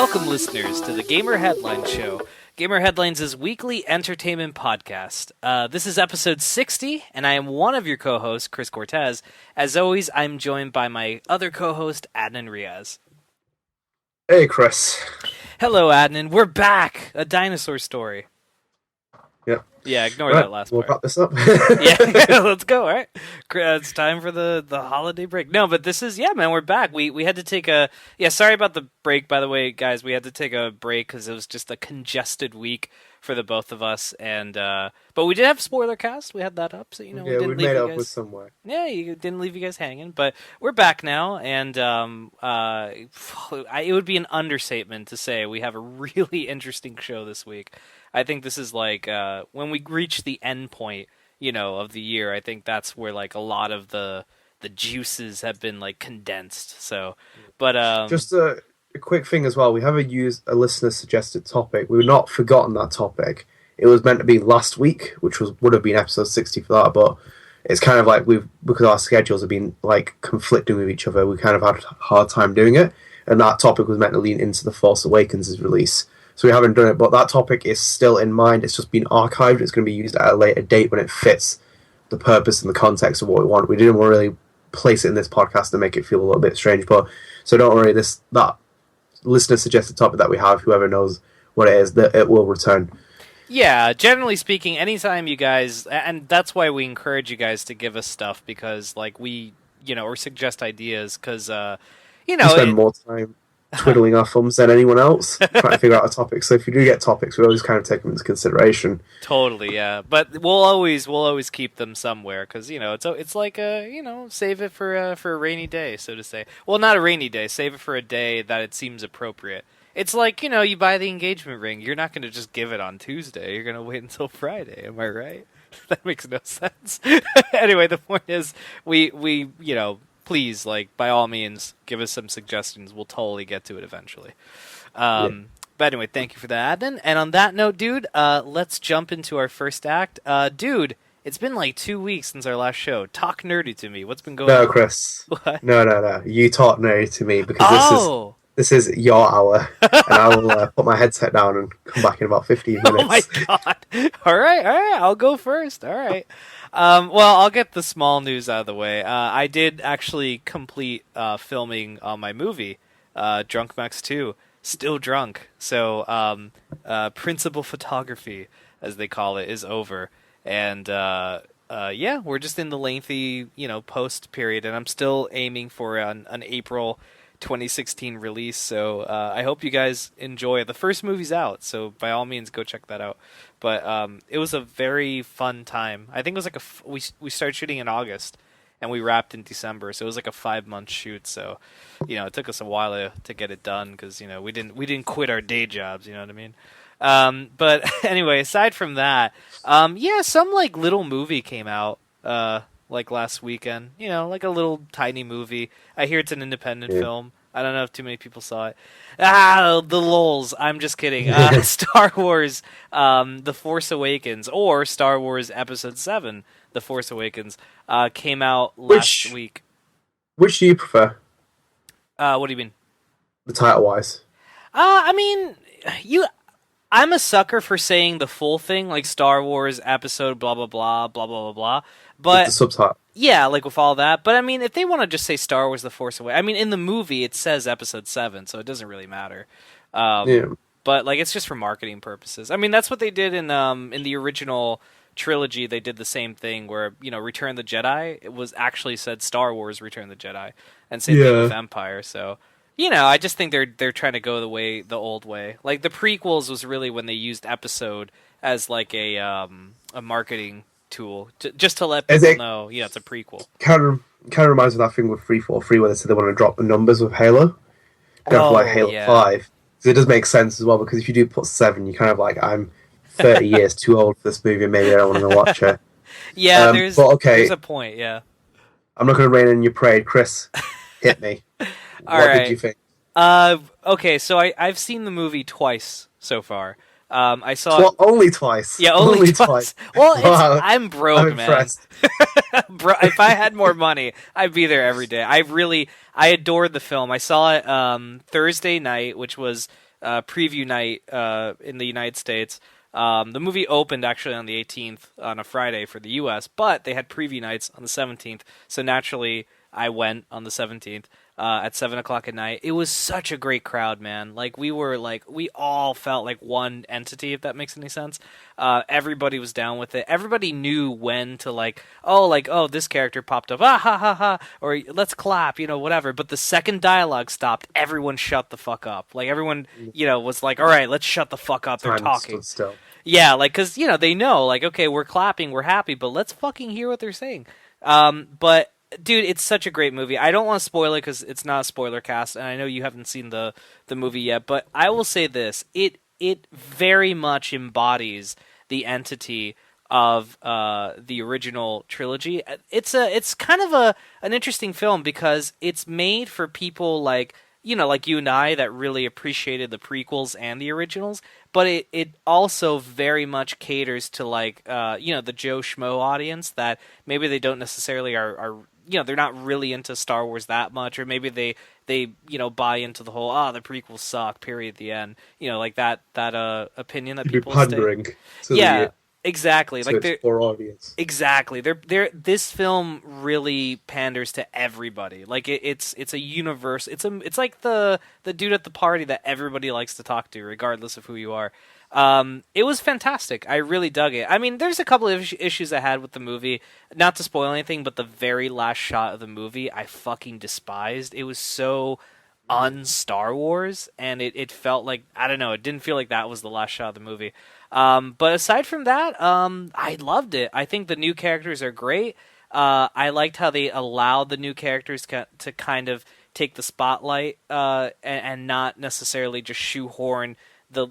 Welcome, listeners, to the Gamer Headlines Show. Gamer Headlines is weekly entertainment podcast. This is episode 60, and I am one of your co-hosts, Chris Cortez. As always, I'm joined by my other co-host, Adnan Riaz. Hey, Chris. Hello, Adnan. We're back. A dinosaur story. Yep. Yeah, ignore that last part. We'll wrap this up. Yeah, let's go, all right? It's time for the holiday break. No, but this is, man, we're back. We had to take sorry about the break, by the way, guys. We had to take a break because it was just a congested week for the both of us. And but we did have spoiler cast. We had that up, so, we didn't leave made you up guys with somewhere. Yeah, you didn't leave you guys hanging. But we're back now, and it would be an understatement to say we have a really interesting show this week. I think this is like when we reach the end point, of the year. I think that's where like a lot of the juices have been like condensed. So, but just a quick thing as well. We have a listener suggested topic. We've not forgotten that topic. It was meant to be last week, which would have been episode 60 for that, but it's kind of like because our schedules have been like conflicting with each other. We kind of had a hard time doing it, and that topic was meant to lean into the Force Awakens' release. So we haven't done it, but that topic is still in mind. It's just been archived. It's going to be used at a later date when it fits the purpose and the context of what we want. We didn't want to really place it in this podcast to make it feel a little bit strange, but so don't worry. That listener suggested topic that we have, whoever knows what it is, that it will return. Yeah, generally speaking, anytime you guys, and that's why we encourage you guys to give us stuff, because like we, or suggest ideas, because we spend more time twiddling our thumbs than anyone else trying to figure out a topic. So if you do get topics, we always kind of take them into consideration. Totally, yeah. But we'll always keep them somewhere, because it's like save it for a rainy day, so to say. Well, not a rainy day. Save it for a day that it seems appropriate. It's like you buy the engagement ring. You're not going to just give it on Tuesday. You're going to wait until Friday. Am I right? That makes no sense. Anyway, the point is, we please, like, by all means, give us some suggestions. We'll totally get to it eventually. But anyway, thank you for that, Adnan. And on that note, dude, let's jump into our first act. Dude, it's been like 2 weeks since our last show. Talk nerdy to me. What's been going on? No, Chris. What? No. You talk nerdy to me, because this is your hour, and I will put my headset down and come back in about 15 minutes. Oh my god. All right. I'll go first. All right. Well, I'll get the small news out of the way. I did actually complete filming on my movie, Drunk Max 2, Still Drunk. So, principal photography, as they call it, is over. And, we're just in the lengthy, post period, and I'm still aiming for an April 2016 release. So, I hope you guys enjoy it. The first movie's out, so by all means, go check that out. But it was a very fun time. I think it was like we started shooting in August, and we wrapped in December. So it was like a 5-month shoot. So, it took us a while to get it done, because we didn't quit our day jobs. You know what I mean? But anyway, aside from that, some like little movie came out like last weekend. Like a little tiny movie. I hear it's an independent film. I don't know if too many people saw it. The lols. I'm just kidding. Star Wars, The Force Awakens, or Star Wars Episode 7, The Force Awakens, came out last week. Which do you prefer? What do you mean? The title-wise. I mean, I'm a sucker for saying the full thing, like Star Wars Episode blah, blah, blah, blah, blah, blah, blah. But with the subtitle. Yeah, like with all that. But I mean, if they want to just say Star Wars The Force Awakens, I mean, in the movie it says Episode 7, so it doesn't really matter. But like, it's just for marketing purposes. I mean, that's what they did in the original trilogy. They did the same thing where, Return of the Jedi, it was actually said Star Wars Return of the Jedi, and same thing with Empire. So, I just think they're trying to go the old way. Like the prequels was really when they used episode as like a marketing tool just to let people know, it's a prequel. Kind of reminds me of that thing with 343 where they said they want to drop the numbers with Halo. For like Halo 5. So it does make sense as well, because if you do put 7, you're kind of like, I'm 30 years too old for this movie, maybe I don't want to watch it. There's a point, yeah. I'm not going to rain in your parade. Chris, hit me. What did you think? Okay, so I've seen the movie twice so far. I saw it only twice. Yeah, only twice. Well, I'm broke, I'm impressed. Man. If I had more money, I'd be there every day. I adored the film. I saw it Thursday night, which was preview night in the United States. The movie opened actually on the 18th on a Friday for the U.S., but they had preview nights on the 17th. So naturally, I went on the 17th at 7 o'clock at night. It was such a great crowd, man. Like we all felt like one entity, if that makes any sense. Everybody was down with it. Everybody knew when to oh, this character popped up, ah ha ha ha, or let's clap, whatever. But the second dialogue stopped, everyone shut the fuck up. Like everyone, was like, all right, let's shut the fuck up. They're Time talking. stood still. Yeah, like, because, they know, like, okay, we're clapping, we're happy, but let's fucking hear what they're saying. But, dude, it's such a great movie. I don't want to spoil it because it's not a spoiler cast, and I know you haven't seen the movie yet, but I will say this. It very much embodies the entity of the original trilogy. It's kind of an interesting film because it's made for people like you and I that really appreciated the prequels and the originals, but it also very much caters to the Joe Schmo audience that maybe they don't necessarily are they're not really into Star Wars that much, or maybe they buy into the whole the prequels suck, period, the end, like that opinion that people pandering to yeah. Exactly, like its core audience. Exactly, this film really panders to everybody. Like it's a universe. It's like the dude at the party that everybody likes to talk to, regardless of who you are. It was fantastic. I really dug it. I mean, there's a couple of issues I had with the movie. Not to spoil anything, but the very last shot of the movie, I fucking despised. It was so un-Star Wars, and it felt like, I don't know, it didn't feel like that was the last shot of the movie. But aside from that, I loved it. I think the new characters are great. I liked how they allowed the new characters to kind of take the spotlight, and not necessarily just shoehorn the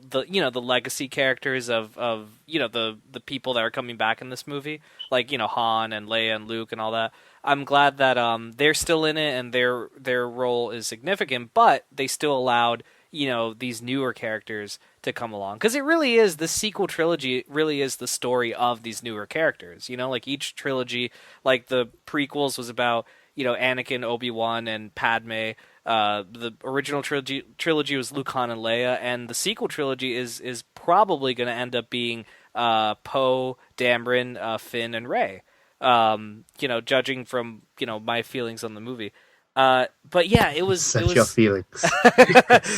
legacy characters of the people that are coming back in this movie, like Han and Leia and Luke and all that. I'm glad that they're still in it and their role is significant, but they still allowed these newer characters to come along, because it really is, the sequel trilogy really is the story of these newer characters. Like each trilogy, like the prequels was about Anakin, Obi-Wan, and Padme. The original trilogy was Luke, Han, and Leia, and the sequel trilogy is probably going to end up being Poe, Dameron, Finn, and Rey. Judging from my feelings on the movie. But yeah, it was Your feelings.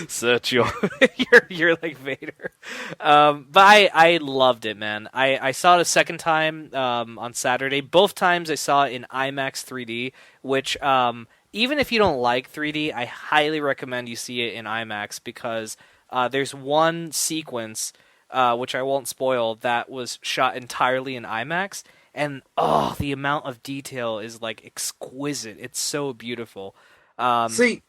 Such you're like Vader. But I loved it, man. I saw it a second time on Saturday. Both times I saw it in IMAX 3D, which even if you don't like 3D, I highly recommend you see it in IMAX, because there's one sequence which I won't spoil that was shot entirely in IMAX. And the amount of detail is like exquisite. It's so beautiful. See,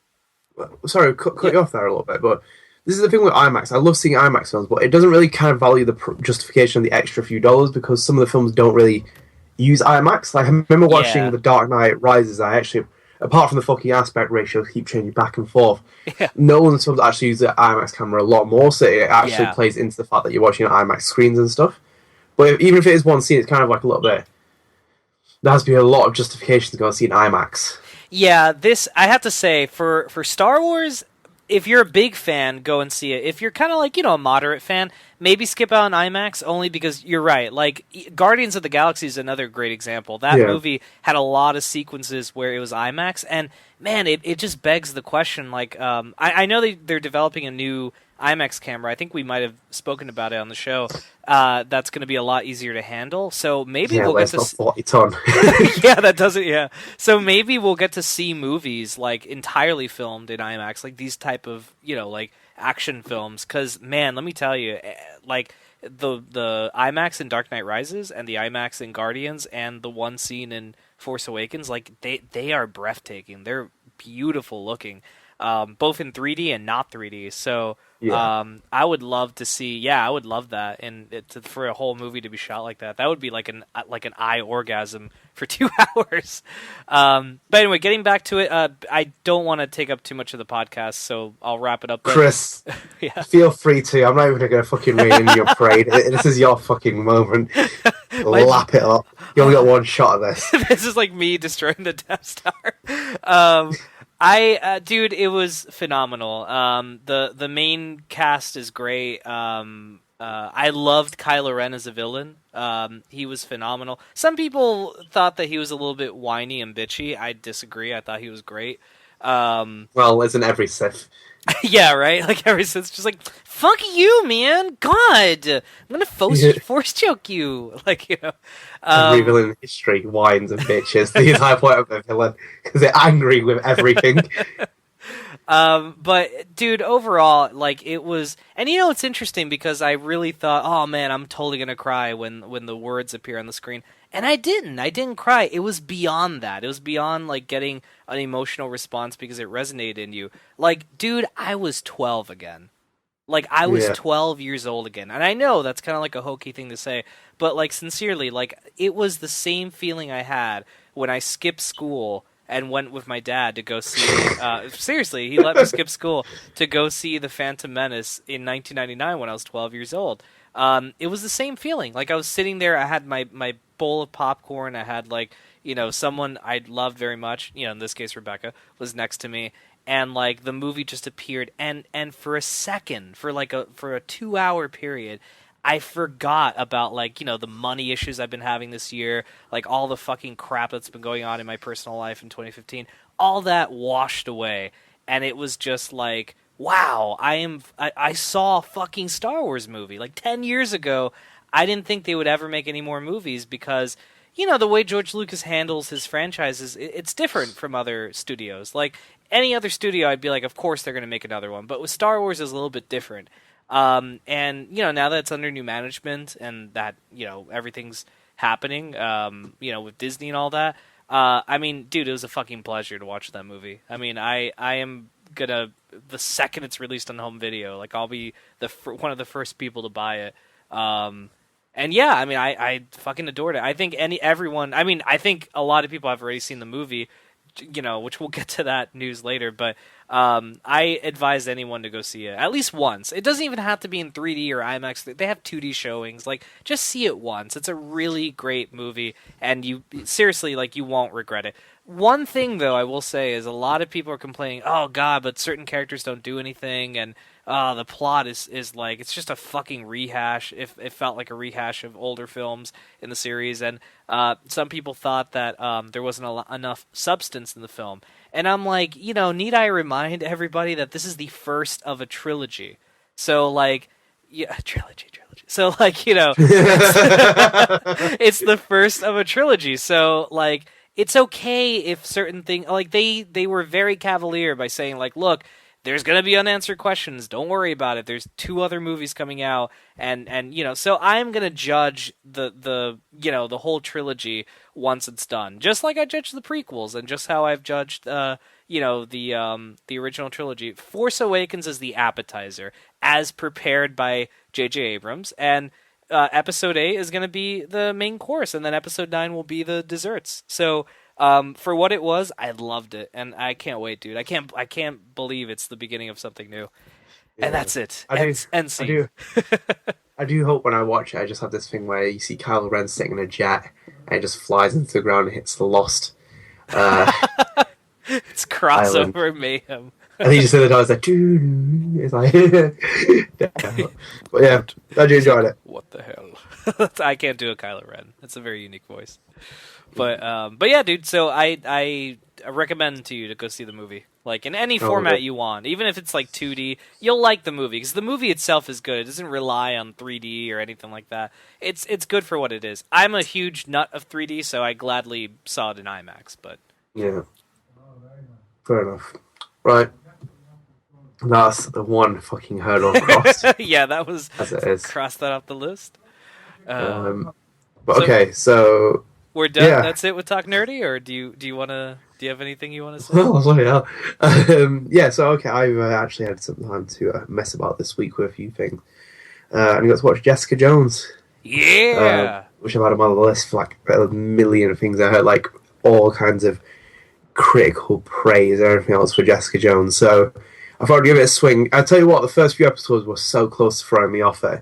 sorry, cut you off there a little bit, but this is the thing with IMAX. I love seeing IMAX films, but it doesn't really kind of value the justification of the extra few dollars, because some of the films don't really use IMAX. Like, I remember watching The Dark Knight Rises. I actually, apart from the fucking aspect ratio keep changing back and forth, no one's films actually use the IMAX camera a lot more, so it actually plays into the fact that you're watching on IMAX screens and stuff. But even if it is one scene, it's kind of like a little bit... There has to be a lot of justification to go and see an IMAX. Yeah, I have to say, for Star Wars, if you're a big fan, go and see it. If you're kind of like, a moderate fan, maybe skip out on IMAX, only because you're right. Like, Guardians of the Galaxy is another great example. That movie had a lot of sequences where it was IMAX, and man, it just begs the question. Like, I know they're developing a new IMAX camera. I think we might have spoken about it on the show. That's going to be a lot easier to handle. So maybe we'll get to 40 ton. Yeah, that doesn't. Yeah. So maybe we'll get to see movies like entirely filmed in IMAX, like these type of like action films. Because man, let me tell you, like the IMAX in Dark Knight Rises and the IMAX in Guardians and the one scene in Force Awakens, like they are breathtaking. They're beautiful looking. Both in 3D and not 3D. So I would love to see. Yeah, I would love that, and for a whole movie to be shot like that, that would be like an eye orgasm for 2 hours. But anyway, getting back to it, I don't want to take up too much of the podcast, so I'll wrap it up. Chris, feel free to. I'm not even going to fucking rein in your parade. This is your fucking moment. Lap it up. You only got one shot of this. This is like me destroying the Death Star. Dude, it was phenomenal. The main cast is great. I loved Kylo Ren as a villain. He was phenomenal. Some people thought that he was a little bit whiny and bitchy. I disagree. I thought he was great. Um, Well, isn't every Sith? yeah, right. Like ever since, just like fuck you, man. God, I'm gonna force choke you. Like Every Um, villain in history whines and bitches. The entire point of the villain because they're angry with everything. but dude, overall, like it was, and it's interesting because I really thought, oh man, I'm totally gonna cry when the words appear on the screen, and I didn't. I didn't cry. It was beyond that. It was beyond like getting an emotional response because it resonated in you. Like, dude, I was 12 again. Like I was Yeah. 12 years old again, and I know that's kind of like a hokey thing to say, but like sincerely, like it was the same feeling I had when I skipped school and went with my dad to go see. Seriously, he let me skip school to go see The Phantom Menace in 1999 when I was 12 years old. It was the same feeling. Like I was sitting there, I had my bowl of popcorn, I had like someone I loved very much, in this case Rebecca, was next to me, and like the movie just appeared, and for a second, for a 2 hour period, I forgot about like the money issues I've been having this year, like all the fucking crap that's been going on in my personal life in 2015. All that washed away, and it was just like, wow, I saw a fucking Star Wars movie like 10 years ago. I didn't think they would ever make any more movies because the way George Lucas handles his franchises, it's different from other studios. Like any other studio, I'd be like, of course they're going to make another one. But with Star Wars, it's a little bit different. And now that it's under new management and that everything's happening, with Disney and all that. I mean, dude, it was a fucking pleasure to watch that movie. I mean, I am gonna, the second it's released on home video, like I'll be one of the first people to buy it. And yeah, I mean, I fucking adored it. I think everyone. I mean, I think a lot of people have already seen the movie, which we'll get to that news later. But I advise anyone to go see it at least once. It doesn't even have to be in 3D or IMAX. They have 2D showings. Like, just see it once. It's a really great movie, and you seriously, like, you won't regret it. One thing, though, I will say is a lot of people are complaining, oh god, but certain characters don't do anything, and the plot is like, it's just a fucking rehash. It felt like a rehash of older films in the series, and some people thought that there wasn't enough substance in the film. And I'm like, need I remind everybody that this is the first of a trilogy? So, like, yeah, trilogy. So, like, it's the first of a trilogy. So, like, it's okay if certain things, like, they were very cavalier by saying, like, look, there's gonna be unanswered questions. Don't worry about it. There's 2 other movies coming out, and so I'm gonna judge the whole trilogy once it's done, just like I judged the prequels, and just how I've judged the original trilogy. Force Awakens is the appetizer, as prepared by J.J. Abrams, and Episode 8 is gonna be the main course, and then Episode 9 will be the desserts. So. For what it was, I loved it, and I can't wait, dude. I can't believe it's the beginning of something new. Yeah. And that's it. I Scene. do. I do hope when I watch it, I just have this thing where you see Kylo Ren sitting in a jet and it just flies into the ground and hits the Lost It's crossover island. mayhem. And he just said the it's like, doo. It's like, yeah. But yeah, I do enjoyed it. What the hell? I can't do a Kylo Ren. That's a very unique voice. But yeah, dude. So I recommend to you to go see the movie, like in any format you want, even if it's like 2D. You'll like the movie because the movie itself is good. It doesn't rely on 3D or anything like that. It's good for what it is. I'm a huge nut of 3D, so I gladly saw it in IMAX. But Yeah, fair enough. Right, that's the one fucking hurdle crossed. yeah, that was as it is. Cross that off the list. But okay, so we're done. Yeah. That's it with Talk Nerdy, or do you have anything you want to say? oh, bloody hell. Yeah, so okay, I've actually had some time to mess about this week with a few things. And I got to watch Jessica Jones. Yeah. Which I've had on my list for like a million things. I heard like all kinds of critical praise and everything else for Jessica Jones. So I thought I'd give it a swing. I tell you what, the first few episodes were so close to throwing me off it. I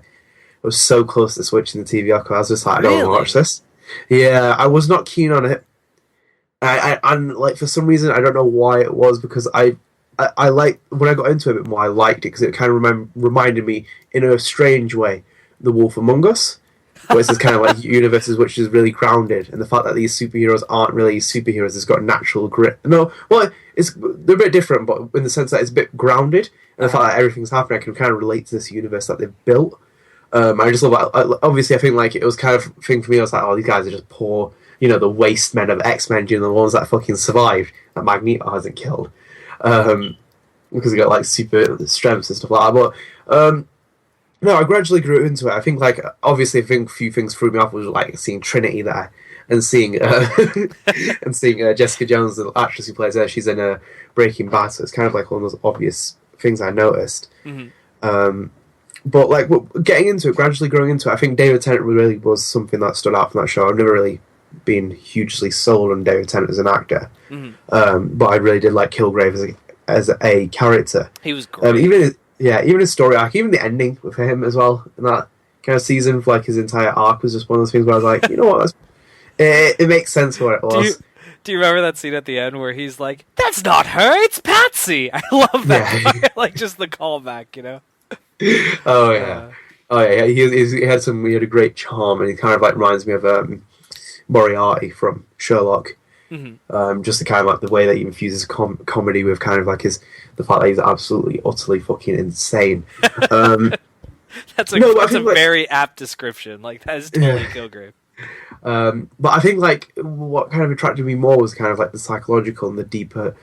was so close to switching the TV off. I was just like, I don't want to watch this. Yeah, I was not keen on it. And like for some reason I don't know why it was because I like when I got into it a bit more I liked it because it kind of reminded me in a strange way The Wolf Among Us, where it's this kind of like universes which is really grounded, and the fact that these superheroes aren't really superheroes, it's got natural grit. No, well, they're a bit different, but in the sense that it's a bit grounded, and the fact that everything's happening, I can kind of relate to this universe that they've built. I just love that. Obviously, I think like it was kind of thing for me. I was like, oh, these guys are just poor, the waste men of X-Men, the ones that fucking survived that Magneto hasn't killed, because he got like super strengths and stuff like that. But no, I gradually grew into it. I think like obviously, I think a few things threw me off was like seeing Trinity there and seeing Jessica Jones, the actress who plays her. She's in a Breaking Bad, so it's kind of like one of those obvious things I noticed. But like getting into it, gradually growing into it, I think David Tennant really was something that stood out from that show. I've never really been hugely sold on David Tennant as an actor, but I really did like Kilgrave as a character. He was great. Even his story arc, even the ending with him as well, in that kind of season, for like his entire arc was just one of those things where I was like, you know what, it makes sense for what it was. Do you remember that scene at the end where he's like, "That's not her, it's Patsy." I love that part. Like just the callback. Oh yeah, He had a great charm, and he kind of like reminds me of Moriarty from Sherlock. Just the kind of like the way that he infuses comedy with kind of like the fact that he's absolutely utterly fucking insane. That's a very apt description. Like that is totally Kilgrave. But I think like what kind of attracted me more was kind of like the psychological and the deeper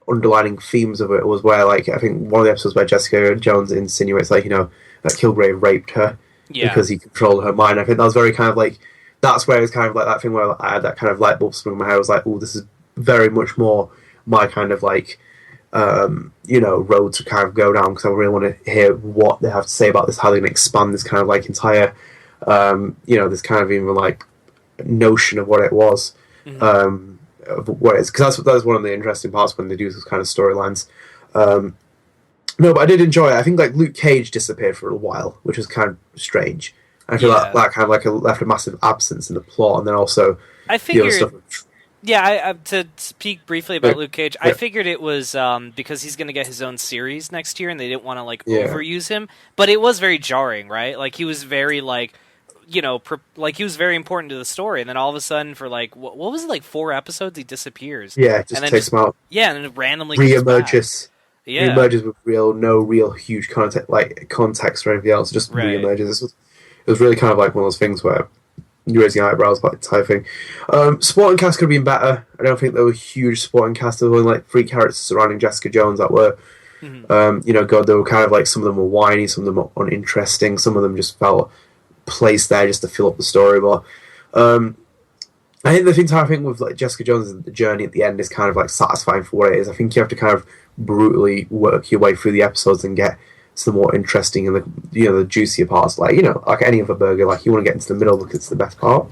underlining themes of it was where like I think one of the episodes where Jessica Jones insinuates like that Kilgrave raped her because he controlled her mind. I think that was very kind of like that's where it's kind of like that thing where I had that kind of light bulb spring in my head. I was like, oh, this is very much more my kind of like road to kind of go down because I really want to hear what they have to say about this, how they're going to expand this kind of like entire this kind of even like notion of what it was. Of what it is, because that's one of the interesting parts when they do those kind of storylines. No, but I did enjoy it. I think like Luke Cage disappeared for a while, which was kind of strange. I feel that kind of like left a massive absence in the plot, and then also I figured. To speak briefly about Luke Cage, I figured it was because he's going to get his own series next year, and they didn't want to overuse him. But it was very jarring, right? Like he was very like. He was very important to the story, and then all of a sudden, for like what was it, like 4 episodes, he disappears. Yeah, just takes him out. Yeah, and then randomly reemerges. Reemerges with no real huge context or anything else. Just reemerges. It was really kind of like one of those things where you raise your eyebrows, like type thing. Supporting cast could have been better. I don't think there were huge supporting cast. There were only like 3 characters surrounding Jessica Jones that were, they were kind of like some of them were whiny, some of them were uninteresting, some of them just felt placed there just to fill up the story. But I think the thing with like Jessica Jones and the journey at the end is kind of like satisfying for what it is. I think you have to kind of brutally work your way through the episodes and get to the more interesting and the juicier parts. Like like any other burger, like you want to get into the middle because it's the best part.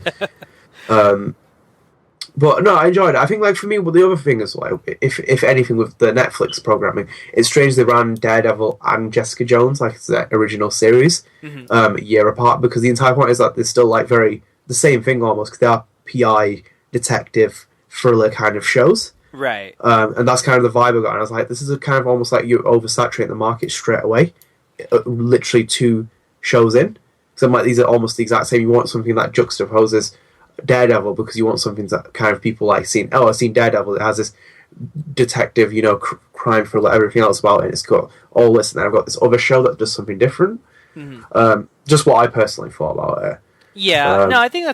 But no, I enjoyed it. I think like for me, the other thing is like if anything with the Netflix programming, it's strange they ran Daredevil and Jessica Jones like it's the original series a year apart, because the entire point is that they're still like very the same thing almost, because they are PI detective thriller kind of shows, right? And that's kind of the vibe I got. And I was like, this is a kind of almost like you oversaturate the market straight away, literally 2 shows in. So I'm like, these are almost the exact same. You want something that juxtaposes Daredevil because you want something that kind of people like seeing. Oh, I've seen Daredevil. It has this detective, crime thriller, everything else about it. It's got all this, and then I've got this other show that does something different. Just what I personally thought about it. Yeah, no, I think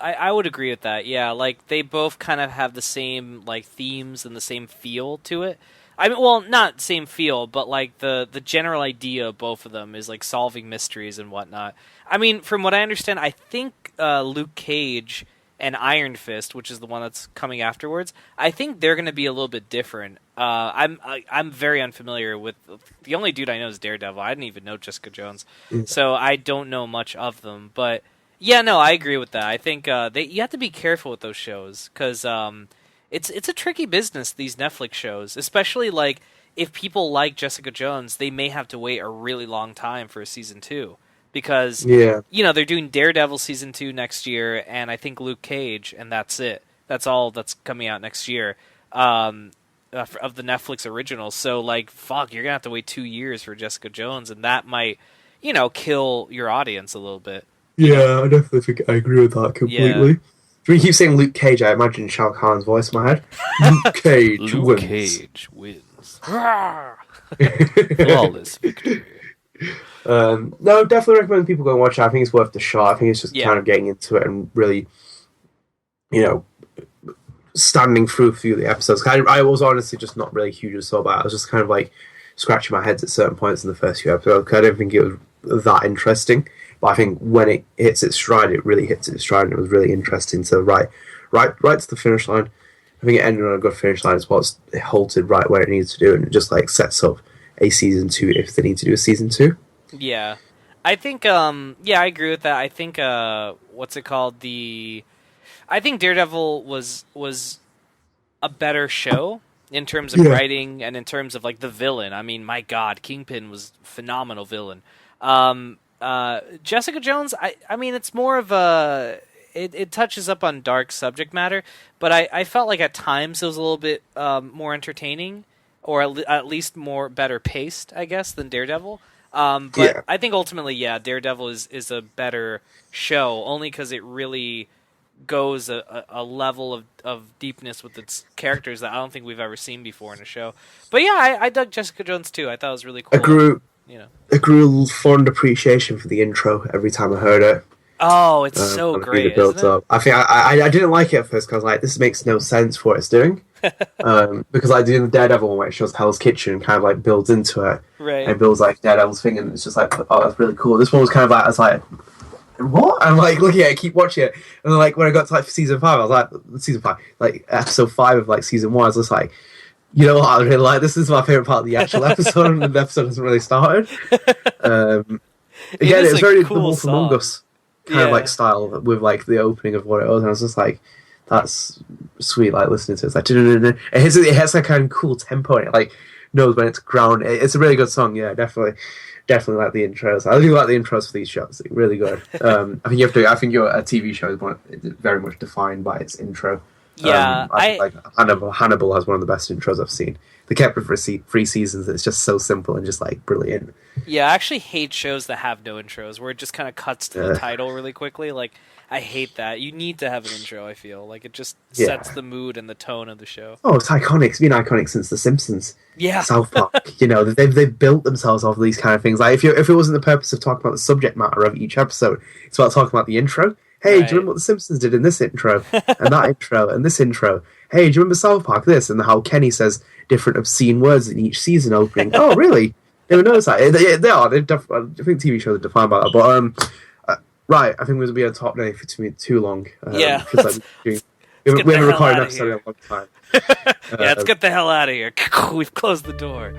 I would agree with that. Yeah, like they both kind of have the same like themes and the same feel to it. I mean, well, not same feel, but like the general idea of both of them is like solving mysteries and whatnot. I mean, from what I understand, I think Luke Cage and Iron Fist, which is the one that's coming afterwards, I think they're going to be a little bit different. I'm very unfamiliar with the only dude I know is Daredevil. I didn't even know Jessica Jones, so I don't know much of them. But yeah, no, I agree with that. I think you have to be careful with those shows because it's a tricky business, these Netflix shows, especially like if people like Jessica Jones, they may have to wait a really long time for a season 2. Because, they're doing Daredevil Season 2 next year, and I think Luke Cage, and that's it. That's all that's coming out next year. Of the Netflix originals. So like, fuck, you're gonna have to wait 2 years for Jessica Jones, and that might, kill your audience a little bit. Yeah, I definitely think I agree with that Yeah. completely. When you keep saying Luke Cage, I imagine Shao Kahn's voice in my head. Luke Cage Luke wins. Cage wins. Flawless victory. No, definitely recommend people go and watch it. I think it's worth the shot. I think it's just Yeah. kind of getting into it and really, you know, standing through a few of the episodes. I was honestly just not really huge or so about it. I was just kind of like scratching my head at certain points in the first few episodes. I don't think it was that interesting. But I think when it hits its stride, it really hits its stride, and it was really interesting. So right to the finish line. I think it ended on a good finish line as well. It halted right where it needs to do, and it just like sets up a season 2 if they need to do a season 2. Yeah. I think yeah, I agree with that. I think what's it called? I think Daredevil was a better show in terms of writing and in terms of like the villain. I mean, my God, Kingpin was a phenomenal villain. Jessica Jones, I mean, it's more of a it touches up on dark subject matter, but I felt like at times it was a little bit more entertaining, or at least more better paced, I guess, than Daredevil. But I think ultimately, yeah, Daredevil is a better show, only because it really goes a level of deepness with its characters that I don't think we've ever seen before in a show. But yeah, I dug Jessica Jones too. I thought it was really cool. I grew fond appreciation for the intro every time I heard it. Oh, it's so great, isn't it? Up. I think I didn't like it at first because like this makes no sense for what it's doing. Because I do the Daredevil one where it shows Hell's Kitchen and kind of like builds into it, right? And builds like Daredevil's thing, and it's just like, oh, that's really cool. This one was kind of like, I was like, what? I'm like looking at it, keep watching it, and then like when I got to like season 5, I was like, like episode 5 of like season 1, I was just like, you know what, I really like this. Is my favorite part of the actual episode, and the episode hasn't really started. Again, it's very cool The Wolf Among Us kind of like style with like the opening of what it was, and I was just like, that's sweet. Like listening to it, it's like it has that kind of cool tempo, and it like knows when it's ground. It's a really good song. Yeah, definitely like the intros. I do like the intros for these shows. Like, really good. I think I think a TV show is very much defined by its intro. Yeah, I think like Hannibal has one of the best intros I've seen. They kept it for 3 seasons. It's just so simple and just like brilliant. Yeah, I actually hate shows that have no intros, where it just kind of cuts to the title really quickly. Like, I hate that. You need to have an intro, I feel. Like, it just sets the mood and the tone of the show. Oh, it's iconic. It's been iconic since The Simpsons. Yeah. South Park. They've built themselves off of these kind of things. Like, if it wasn't the purpose of talking about the subject matter of each episode, it's about talking about the intro. Hey, do you remember what The Simpsons did in this intro? And that intro, and this intro? Hey, do you remember South Park this? And how Kenny says different obscene words in each season opening. Oh, really? Never noticed that. They are. I think TV shows are defined by that. But, right, I think we're going to be on top now for too long. Yeah. Because we haven't recorded an episode in a long time. Yeah, let's get the hell out of here. We've closed the door.